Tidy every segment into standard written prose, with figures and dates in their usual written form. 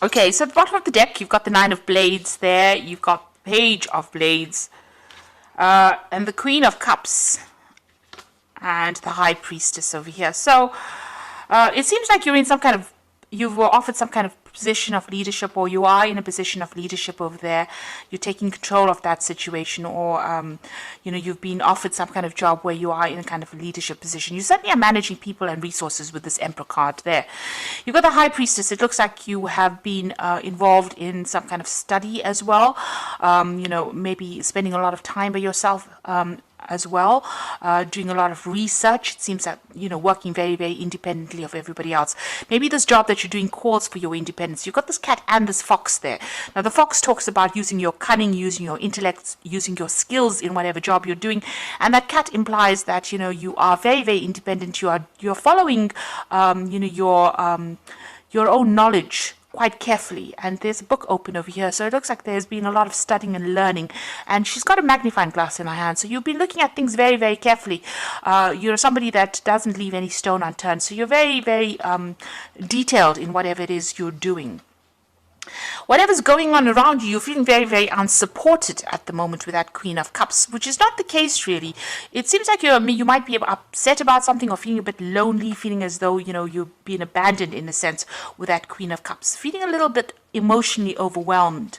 Okay, so at the bottom of the deck, you've got the Nine of Blades there. You've got Page of Blades. And the Queen of Cups. And the High Priestess over here. So, it seems like you're in some kind of, you were offered some kind of position of leadership, or you are in a position of leadership over there. You're taking control of that situation, or you've been offered some kind of job where you are in a kind of leadership position. You certainly are managing people and resources with this Emperor card there. You've got the High Priestess. It looks like you have been involved in some kind of study as well. Maybe spending a lot of time by yourself as well, doing a lot of research. It seems that, working very, very independently of everybody else. Maybe this job that you're doing calls for your independence. You've got this cat and this fox there. Now, the fox talks about using your cunning, using your intellect, using your skills in whatever job you're doing. And that cat implies that, you are very, very independent. You're following, your own knowledge quite carefully, and there's a book open over here, so it looks like there's been a lot of studying and learning, and she's got a magnifying glass in her hand, so you've been looking at things very, very carefully. You're somebody that doesn't leave any stone unturned, so you're very, very detailed in whatever it is you're doing. Whatever's going on around you, you're feeling very, very unsupported at the moment with that Queen of Cups, which is not the case really. It seems like you might be upset about something, or feeling a bit lonely, feeling as though, you've been abandoned in a sense with that Queen of Cups, feeling a little bit emotionally overwhelmed.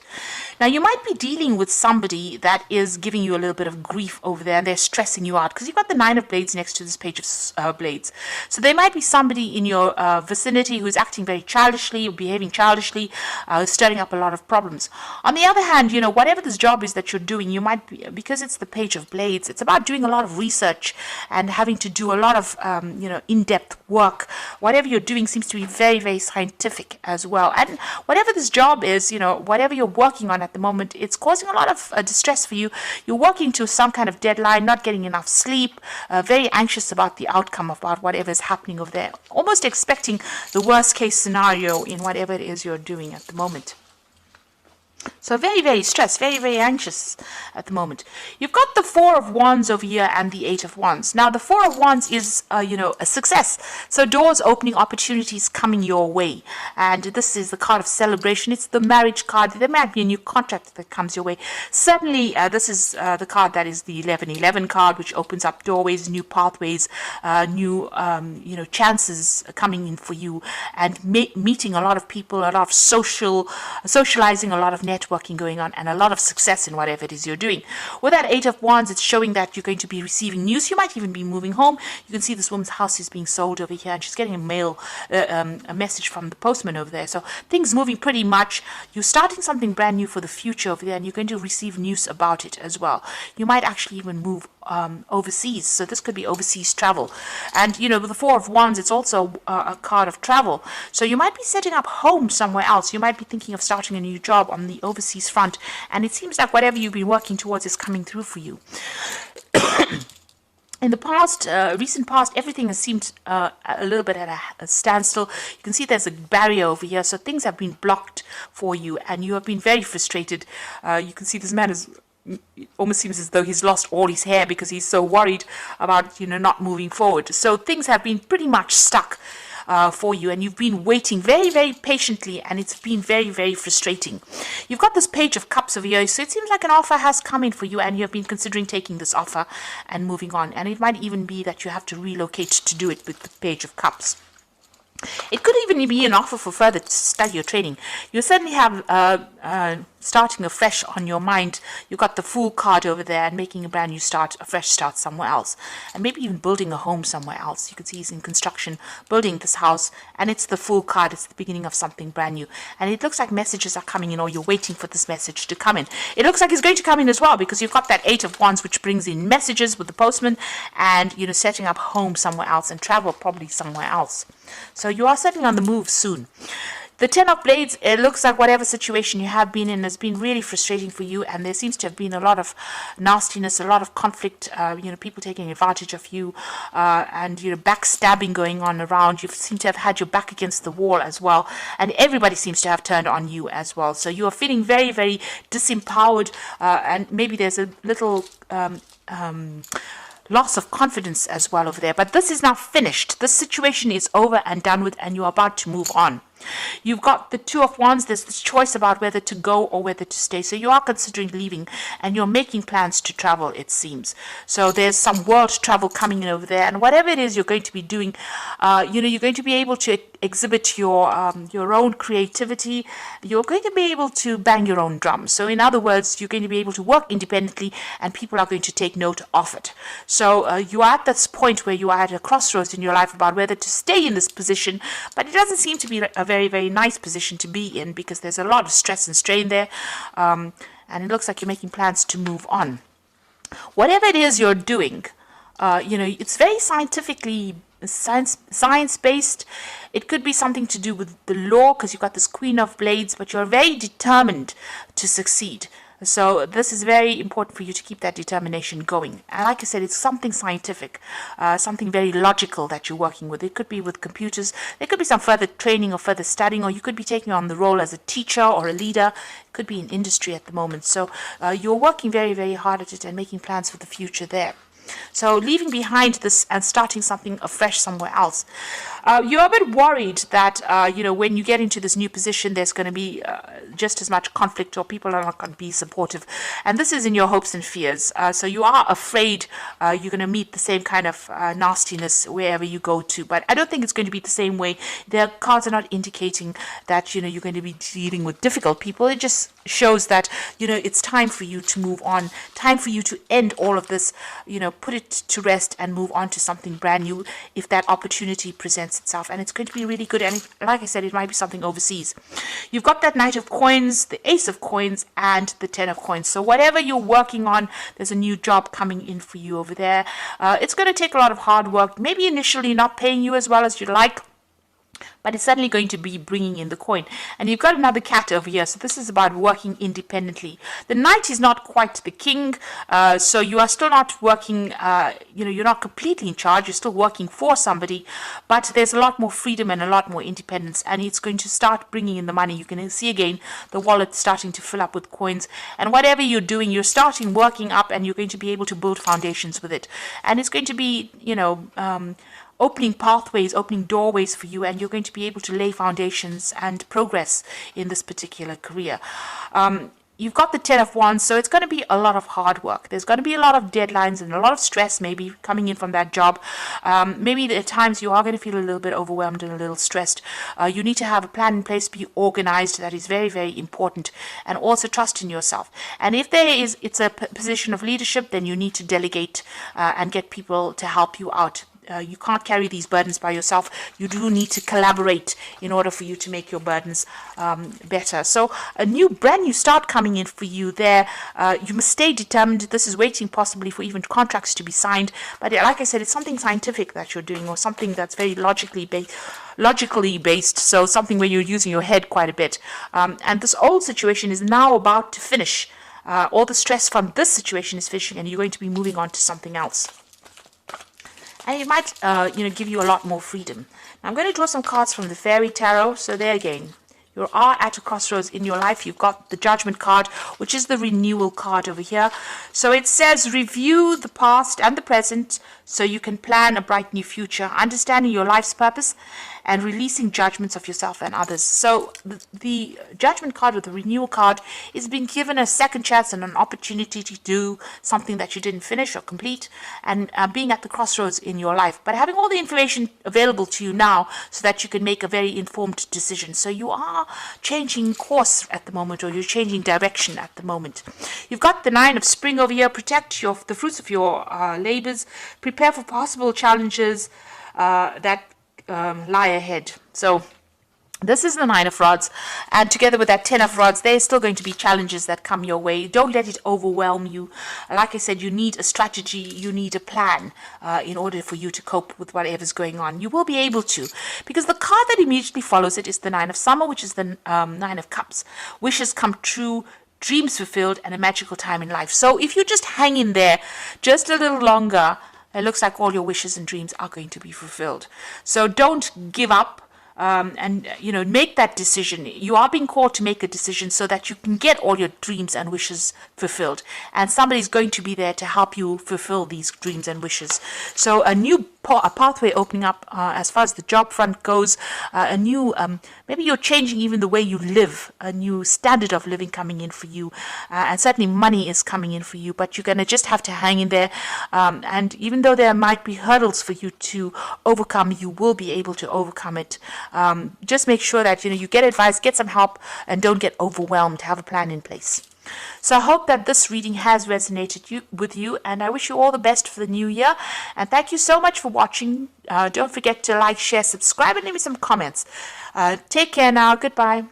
Now, you might be dealing with somebody that is giving you a little bit of grief over there, and they're stressing you out, because you've got the Nine of Blades next to this Page of Blades. So there might be somebody in your vicinity who's acting very childishly, or behaving childishly, stirring up a lot of problems. On the other hand, whatever this job is that you're doing, you might be, because it's the Page of Blades, it's about doing a lot of research and having to do a lot of, in-depth work. Whatever you're doing seems to be very, very scientific as well. And whatever this job is, whatever you're working on at the moment, it's causing a lot of distress for you. You're working to some kind of deadline, not getting enough sleep, very anxious about the outcome, about whatever is happening over there, almost expecting the worst case scenario in whatever it is you're doing at the moment. So very, very stressed, very, very anxious at the moment. You've got the Four of Wands over here and the Eight of Wands. Now, the Four of Wands is, a success. So doors opening, opportunities coming your way. And this is the card of celebration. It's the marriage card. There might be a new contract that comes your way. Certainly, this is the card that is the 1111 card, which opens up doorways, new pathways, new, chances coming in for you, and meeting a lot of people, a lot of socializing, a lot of networking going on, and a lot of success in whatever it is you're doing. With that Eight of Wands, it's showing that you're going to be receiving news. You might even be moving home. You can see this woman's house is being sold over here, and she's getting a message from the postman over there. So things moving pretty much. You're starting something brand new for the future over there, and you're going to receive news about it as well. You might actually even move overseas, so this could be overseas travel. And with the Four of Wands, it's also a card of travel, so you might be setting up home somewhere else. You might be thinking of starting a new job on the overseas front, and it seems like whatever you've been working towards is coming through for you. In the past, recent past, everything has seemed a little bit at a standstill. You can see there's a barrier over here, so things have been blocked for you, and you have been very frustrated. You can see this man is, it almost seems as though he's lost all his hair because he's so worried about, not moving forward. So things have been pretty much stuck for you, and you've been waiting very, very patiently, and it's been very, very frustrating. You've got this Page of Cups over here, so it seems like an offer has come in for you, and you have been considering taking this offer and moving on. And it might even be that you have to relocate to do it with the Page of Cups. It could even be an offer for further study or training. You certainly have starting afresh on your mind. You've got the Fool card over there, and making a brand new start, a fresh start somewhere else. And maybe even building a home somewhere else. You can see he's in construction, building this house, and it's the Fool card. It's the beginning of something brand new. And it looks like messages are coming in, or you're waiting for this message to come in. It looks like it's going to come in as well, because you've got that Eight of Wands, which brings in messages with the postman, and, setting up home somewhere else, and travel probably somewhere else. So you are certainly on the move soon. The Ten of Blades, it looks like whatever situation you have been in has been really frustrating for you, and there seems to have been a lot of nastiness, a lot of conflict, people taking advantage of you, and, backstabbing going on around. You seem to have had your back against the wall as well, and everybody seems to have turned on you as well. So you are feeling very, very disempowered, and maybe there's a little loss of confidence as well over there. But this is now finished. This situation is over and done with, and you're about to move on. You've got the Two of Wands. There's this choice about whether to go or whether to stay. So you are considering leaving, and you're making plans to travel, it seems. So there's some world travel coming in over there, and whatever it is you're going to be doing, you're going to be able to exhibit your own creativity. You're going to be able to bang your own drum. So in other words, you're going to be able to work independently, and people are going to take note of it. So you are at this point where you are at a crossroads in your life about whether to stay in this position, but it doesn't seem to be a very, very nice position to be in, because there's a lot of stress and strain there, and it looks like you're making plans to move on. Whatever it is you're doing, it's very science-based. It could be something to do with the law, because you've got this Queen of Blades, but you're very determined to succeed. So this is very important for you to keep that determination going. And like I said, it's something scientific, something very logical that you're working with. It could be with computers. There could be some further training or further studying, or you could be taking on the role as a teacher or a leader. It could be in industry at the moment. So you're working very, very hard at it and making plans for the future there. So leaving behind this and starting something afresh somewhere else. You're a bit worried that, when you get into this new position, there's going to be just as much conflict, or people are not going to be supportive. And this is in your hopes and fears. So you are afraid you're going to meet the same kind of nastiness wherever you go to. But I don't think it's going to be the same way. The cards are not indicating that, you're going to be dealing with difficult people. It just shows that, it's time for you to move on, time for you to end all of this, put it to rest and move on to something brand new if that opportunity presents itself. And it's going to be really good. And like I said, it might be something overseas. You've got that Knight of Coins, the Ace of Coins, and the Ten of Coins. So whatever you're working on, there's a new job coming in for you over there. It's going to take a lot of hard work, maybe initially not paying you as well as you'd like, but it's certainly going to be bringing in the coin. And you've got another cat over here, so this is about working independently. The knight is not quite the king, so you are still not working, you're not completely in charge, you're still working for somebody, but there's a lot more freedom and a lot more independence, and it's going to start bringing in the money. You can see again the wallet starting to fill up with coins, and whatever you're doing, you're starting working up, and you're going to be able to build foundations with it. And it's going to be, opening pathways, opening doorways for you, and you're going to be able to lay foundations and progress in this particular career. You've got the Ten of Wands, so it's going to be a lot of hard work. There's going to be a lot of deadlines and a lot of stress maybe coming in from that job. Maybe at times you are going to feel a little bit overwhelmed and a little stressed. You need to have a plan in place, be organized. That is very, very important. And also trust in yourself. And if it's a position of leadership, then you need to delegate and get people to help you out. You can't carry these burdens by yourself. You do need to collaborate in order for you to make your burdens better. So a brand new start coming in for you there. You must stay determined. This is waiting possibly for even contracts to be signed. But like I said, it's something scientific that you're doing, or something that's very logically based. So something where you're using your head quite a bit. And this old situation is now about to finish. All the stress from this situation is finishing, and you're going to be moving on to something else. And it might, give you a lot more freedom. Now, I'm going to draw some cards from the Fairy Tarot. So there again, you are at a crossroads in your life. You've got the Judgment card, which is the renewal card over here. So it says, review the past and the present so you can plan a bright new future, understanding your life's purpose and releasing judgments of yourself and others. So the Judgment card, or the renewal card, is being given a second chance and an opportunity to do something that you didn't finish or complete, and being at the crossroads in your life, but having all the information available to you now so that you can make a very informed decision. So you are changing course at the moment, or you're changing direction at the moment. You've got the Nine of Spring over here. Protect the fruits of your labors. Prepare for possible challenges that lie ahead. So this is the Nine of Rods, and together with that Ten of Rods, there's still going to be challenges that come your way. Don't let it overwhelm you. Like I said, you need a strategy, you need a plan in order for you to cope with whatever's going on. You will be able to, because the card that immediately follows it is the Nine of Summer, which is the Nine of Cups. Wishes come true, dreams fulfilled, and a magical time in life. So if you just hang in there just a little longer, it looks like all your wishes and dreams are going to be fulfilled. So don't give up. And make that decision. You are being called to make a decision so that you can get all your dreams and wishes fulfilled, and somebody's going to be there to help you fulfill these dreams and wishes. So a new a pathway opening up as far as the job front goes, a new, maybe you're changing even the way you live, a new standard of living coming in for you, and certainly money is coming in for you, but you're going to just have to hang in there, and even though there might be hurdles for you to overcome, you will be able to overcome it. Just make sure that you get advice, get some help, and don't get overwhelmed. Have a plan in place. So I hope that this reading has resonated with you, and I wish you all the best for the new year. And thank you so much for watching. Don't forget to like, share, subscribe, and leave me some comments. Take care now. Goodbye.